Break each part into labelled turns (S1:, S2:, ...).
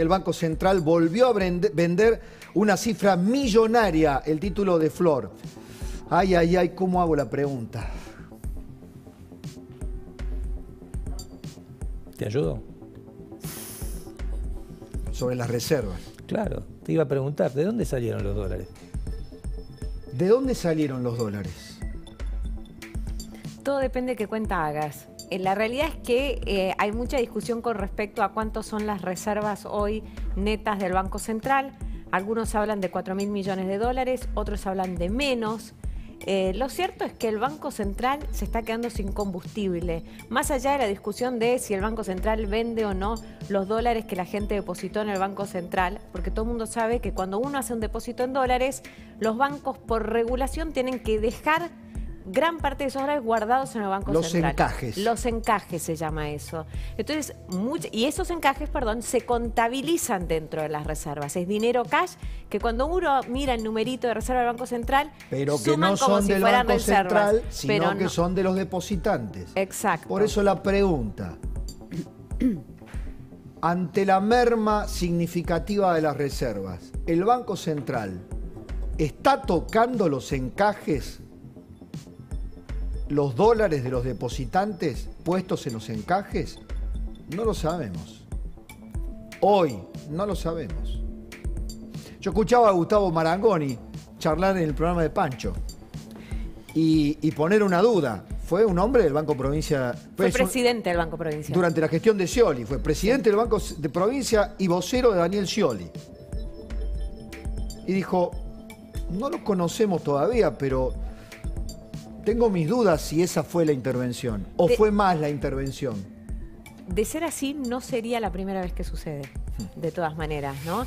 S1: El Banco Central volvió a vender una cifra millonaria, el título de Flor. Ay, ay, ay, ¿cómo hago la pregunta?
S2: ¿Te ayudo?
S1: Sobre las reservas.
S2: Claro, te iba a preguntar, ¿de dónde salieron los dólares?
S1: ¿De dónde salieron los dólares?
S3: Todo depende de qué cuenta hagas. La realidad es que hay mucha discusión con respecto a cuántos son las reservas hoy netas del Banco Central. Algunos hablan de 4.000 millones de dólares, otros hablan de menos. Lo cierto es que el Banco Central se está quedando sin combustible. Más allá de la discusión de si el Banco Central vende o no los dólares que la gente depositó en el Banco Central, porque todo el mundo sabe que cuando uno hace un depósito en dólares, los bancos por regulación tienen que dejar gran parte de esos dólares guardados en el Banco Central.
S1: Los encajes.
S3: Los encajes se llama eso. Entonces, y esos encajes, perdón, se contabilizan dentro de las reservas. Es dinero cash que cuando uno mira el numerito de reserva del Banco Central,
S1: pero que no son del Banco Central, sino que son de los depositantes.
S3: Exacto.
S1: Por eso la pregunta. Ante la merma significativa de las reservas, ¿el Banco Central está tocando los encajes, los dólares de los depositantes puestos en los encajes? No lo sabemos. Hoy no lo sabemos. Yo escuchaba a Gustavo Marangoni charlar en el programa de Pancho y poner una duda. Fue un hombre del Banco Provincia.
S3: Fue presidente del Banco Provincia.
S1: Durante la gestión de Scioli. Fue presidente del Banco de Provincia y vocero de Daniel Scioli. Y dijo, no lo conocemos todavía, pero tengo mis dudas si esa fue la intervención o fue más la intervención.
S3: De ser así, no sería la primera vez que sucede, de todas maneras, ¿no?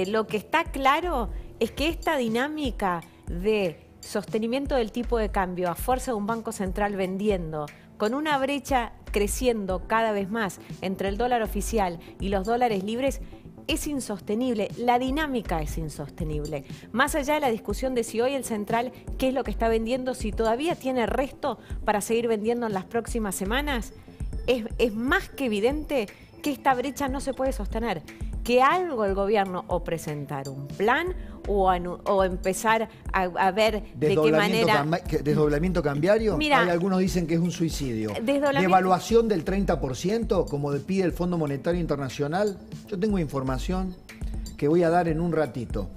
S3: Lo que está claro es que esta dinámica de sostenimiento del tipo de cambio a fuerza de un Banco Central vendiendo, con una brecha creciendo cada vez más entre el dólar oficial y los dólares libres, es insostenible, la dinámica es insostenible. Más allá de la discusión de si hoy el central, qué es lo que está vendiendo, si todavía tiene resto para seguir vendiendo en las próximas semanas, es más que evidente que esta brecha no se puede sostener. Que algo el gobierno o presentar un plan o empezar a ver de qué manera...
S1: ¿Desdoblamiento cambiario?
S3: Mira,
S1: hay algunos dicen que es un suicidio. ¿Devaluación del 30%, como pide el Fondo Monetario Internacional? Yo tengo información que voy a dar en un ratito.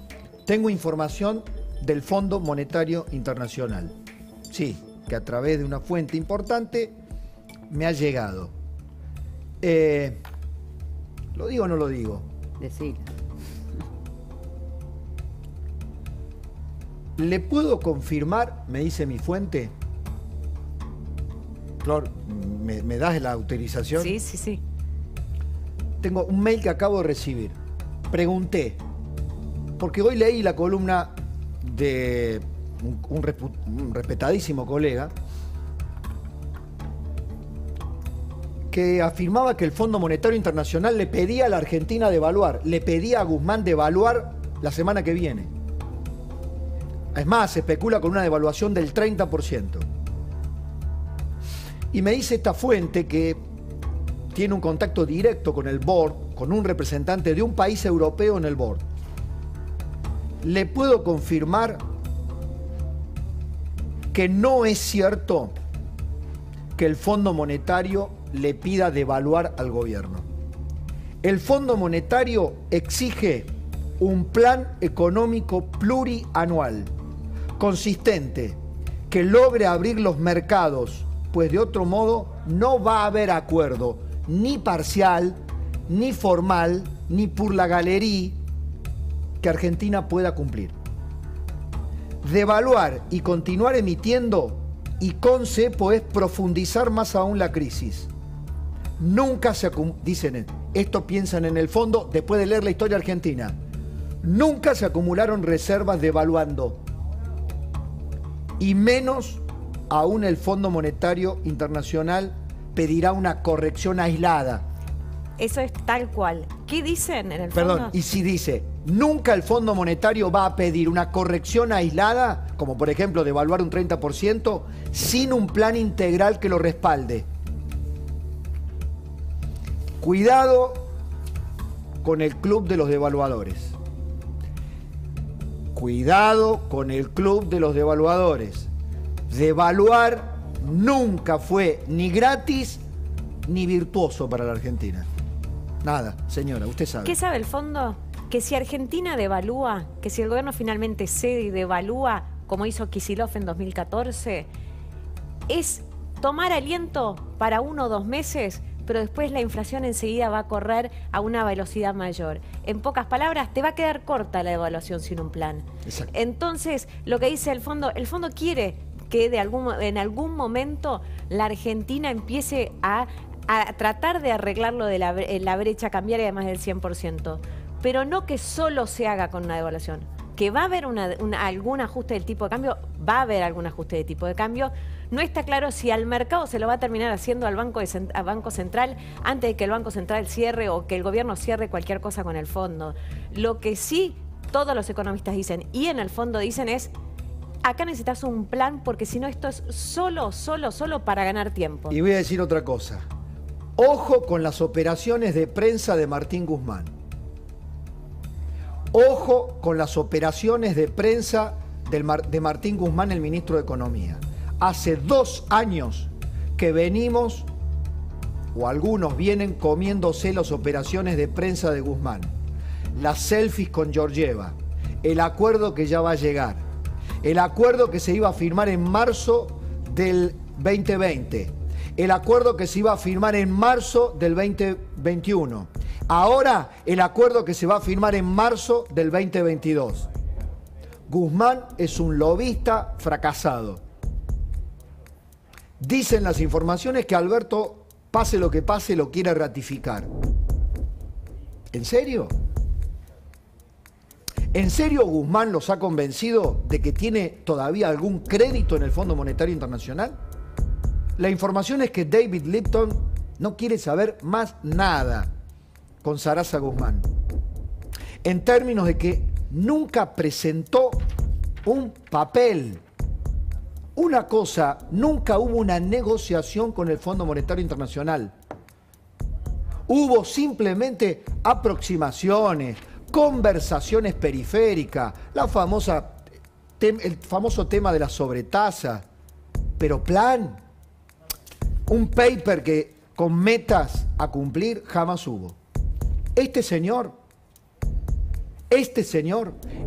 S1: Tengo información del Fondo Monetario Internacional. Sí, que a través de una fuente importante me ha llegado. ¿Lo digo o no lo digo?
S4: Decilo.
S1: ¿Le puedo confirmar, me dice mi fuente? Flor, ¿me das la autorización?
S3: Sí, sí, sí.
S1: Tengo un mail que acabo de recibir. Pregunté, porque hoy leí la columna de un respetadísimo colega que afirmaba que el Fondo Monetario Internacional le pedía a la Argentina devaluar, le pedía a Guzmán devaluar la semana que viene. Es más, se especula con una devaluación del 30%. Y me dice esta fuente que tiene un contacto directo con el board, con un representante de un país europeo en el board. Le puedo confirmar que no es cierto que el Fondo Monetario le pida devaluar al gobierno. El Fondo Monetario exige un plan económico plurianual, consistente, que logre abrir los mercados, pues de otro modo no va a haber acuerdo, ni parcial, ni formal, ni por la galería, que Argentina pueda cumplir. Devaluar y continuar emitiendo y con cepo es profundizar más aún la crisis. Nunca se dicen esto, piensan en el fondo después de leer la historia argentina. Nunca se acumularon reservas devaluando. Y menos aún el Fondo Monetario Internacional pedirá una corrección aislada.
S3: Eso es tal cual. ¿Qué dicen en el fondo?
S1: Perdón, y si dice, nunca el Fondo Monetario va a pedir una corrección aislada, como por ejemplo devaluar un 30%, sin un plan integral que lo respalde. Cuidado con el club de los devaluadores. Cuidado con el club de los devaluadores. Devaluar nunca fue ni gratis ni virtuoso para la Argentina. Nada, señora, usted sabe.
S3: ¿Qué sabe el fondo? Que si Argentina devalúa, que si el gobierno finalmente cede y devalúa, como hizo Kicillof en 2014, es tomar aliento para 1 o 2 meses, pero después la inflación enseguida va a correr a una velocidad mayor. En pocas palabras, te va a quedar corta la devaluación sin un plan.
S1: Exacto.
S3: Entonces, lo que dice el fondo quiere que en algún momento la Argentina empiece a tratar de arreglarlo de la brecha cambiaria de más del 100%, pero no que solo se haga con una devaluación. Que va a haber algún ajuste del tipo de cambio, va a haber algún ajuste de tipo de cambio. No está claro si al mercado se lo va a terminar haciendo al Banco Central antes de que el Banco Central cierre o que el gobierno cierre cualquier cosa con el fondo. Lo que sí todos los economistas dicen y en el fondo dicen es: acá necesitas un plan porque si no esto es solo para ganar tiempo.
S1: Y voy a decir otra cosa. Ojo con las operaciones de prensa de Martín Guzmán. Ojo con las operaciones de prensa de Martín Guzmán, el ministro de Economía. Hace 2 años que venimos, o algunos vienen comiéndose las operaciones de prensa de Guzmán. Las selfies con Georgieva, el acuerdo que ya va a llegar, el acuerdo que se iba a firmar en marzo del 2020, el acuerdo que se iba a firmar en marzo del 2021. Ahora, el acuerdo que se va a firmar en marzo del 2022. Guzmán es un lobista fracasado. Dicen las informaciones que Alberto, pase lo que pase, lo quiere ratificar. ¿En serio? ¿En serio Guzmán los ha convencido de que tiene todavía algún crédito en el Fondo Monetario Internacional? La información es que David Lipton no quiere saber más nada con Sarasa Guzmán, en términos de que nunca presentó un papel. Una cosa, nunca hubo una negociación con el Fondo Monetario Internacional. Hubo simplemente aproximaciones, conversaciones periféricas, el famoso tema de la sobretasa, pero plan, un paper que con metas a cumplir jamás hubo. Este señor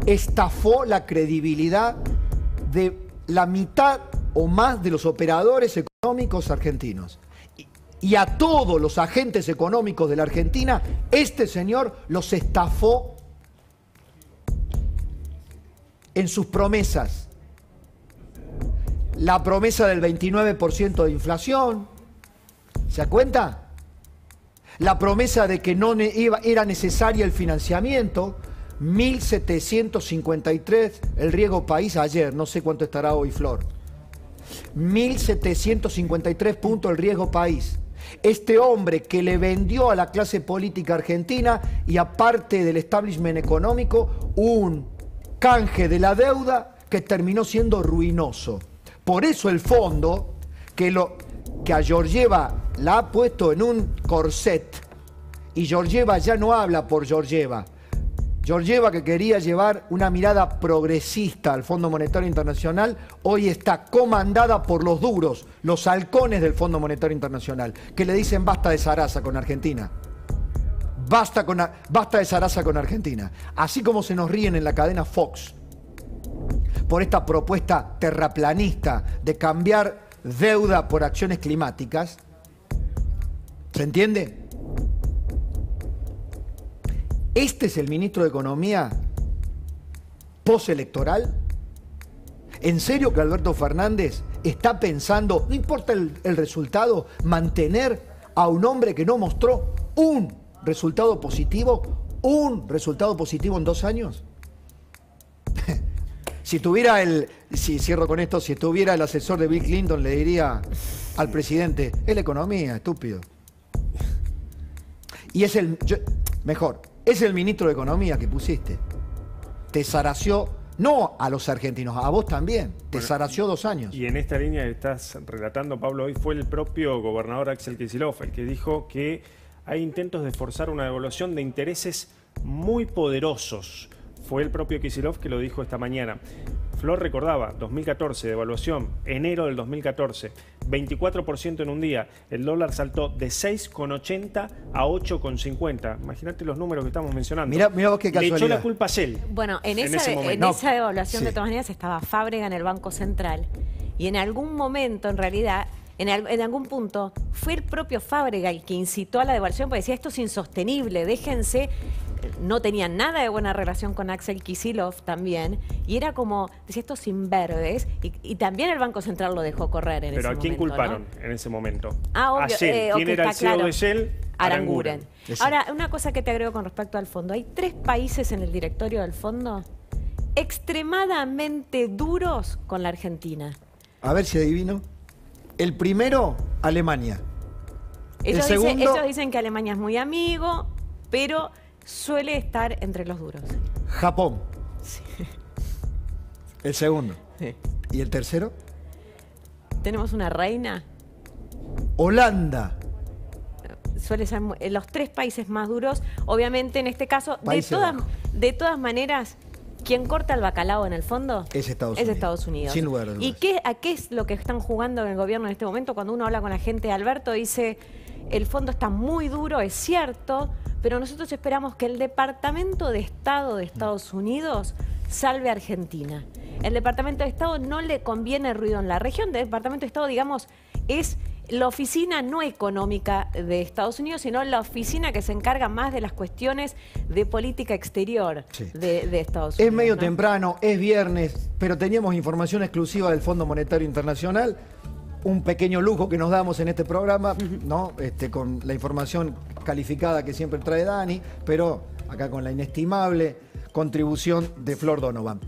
S1: estafó la credibilidad de la mitad o más de los operadores económicos argentinos. Y a todos los agentes económicos de la Argentina, este señor los estafó en sus promesas. La promesa del 29% de inflación, ¿se da cuenta? La promesa de que no era necesario el financiamiento, 1.753 el riesgo país ayer, no sé cuánto estará hoy, Flor. 1.753 puntos el riesgo país. Este hombre que le vendió a la clase política argentina y aparte del establishment económico un canje de la deuda que terminó siendo ruinoso. Por eso el fondo que a Georgieva la ha puesto en un corset y Georgieva ya no habla por Georgieva. Georgieva, que quería llevar una mirada progresista al Fondo Monetario Internacional, hoy está comandada por los duros, los halcones del Fondo Monetario Internacional, que le dicen basta de zaraza con Argentina. Basta de zaraza con Argentina. Así como se nos ríen en la cadena Fox por esta propuesta terraplanista de cambiar deuda por acciones climáticas. ¿Se entiende? ¿Este es el ministro de Economía postelectoral? ¿En serio que Alberto Fernández está pensando, no importa el resultado, mantener a un hombre que no mostró un resultado positivo en 2 años? Si cierro con esto, si estuviera el asesor de Bill Clinton, le diría al presidente, es la economía, estúpido. Y es el ministro de Economía que pusiste. Te zaració, no a los argentinos, a vos también. Te zaració 2 años.
S4: Y en esta línea que estás relatando, Pablo, hoy fue el propio gobernador Axel Kicillof el que dijo que hay intentos de forzar una devaluación de intereses muy poderosos. Fue el propio Kicillof que lo dijo esta mañana. Flor recordaba, 2014, devaluación, enero del 2014, 24% en un día. El dólar saltó de 6,80 a 8,50. Imagínate los números que estamos mencionando.
S1: Mirá vos qué casualidad.
S4: Le echó la culpa a Shell.
S3: Bueno, en esa devaluación, de todas maneras, estaba Fábrega en el Banco Central. Y en algún momento, en realidad, en algún punto, fue el propio Fábrega el que incitó a la devaluación, porque decía, esto es insostenible, déjense. No tenían nada de buena relación con Axel Kicillof también, y era como, decía, estos imberbes, y también el Banco Central lo dejó correr en ese momento.
S4: ¿Pero a quién culparon en ese momento?
S3: Obvio,
S4: a Shell. ¿Quién era el CEO de Shell?
S3: Aranguren. Ahora, una cosa que te agrego con respecto al fondo. Hay 3 países en el directorio del fondo extremadamente duros con la Argentina.
S1: A ver si adivino. El primero, Alemania.
S3: Ellos dicen que Alemania es muy amigo, pero suele estar entre los duros.
S1: Japón.
S3: Sí.
S1: El segundo.
S3: Sí.
S1: ¿Y el tercero?
S3: Tenemos una reina.
S1: Holanda.
S3: Suele ser los 3 países más duros. Obviamente, en este caso, de todas maneras, quien corta el bacalao en el fondo
S1: es Estados Unidos. Sin lugar a dudas.
S3: ¿Y a qué es lo que están jugando en el gobierno en este momento? Cuando uno habla con la gente, Alberto dice, el fondo está muy duro, es cierto, pero nosotros esperamos que el Departamento de Estado de Estados Unidos salve a Argentina. El Departamento de Estado no le conviene ruido en la región. El Departamento de Estado, digamos, es la oficina no económica de Estados Unidos, sino la oficina que se encarga más de las cuestiones de política exterior de Estados Unidos.
S1: Es medio temprano, es viernes, pero teníamos información exclusiva del Fondo Monetario Internacional. Un pequeño lujo que nos damos en este programa, ¿no? Con la información calificada que siempre trae Dani, pero acá con la inestimable contribución de Flor Donovan.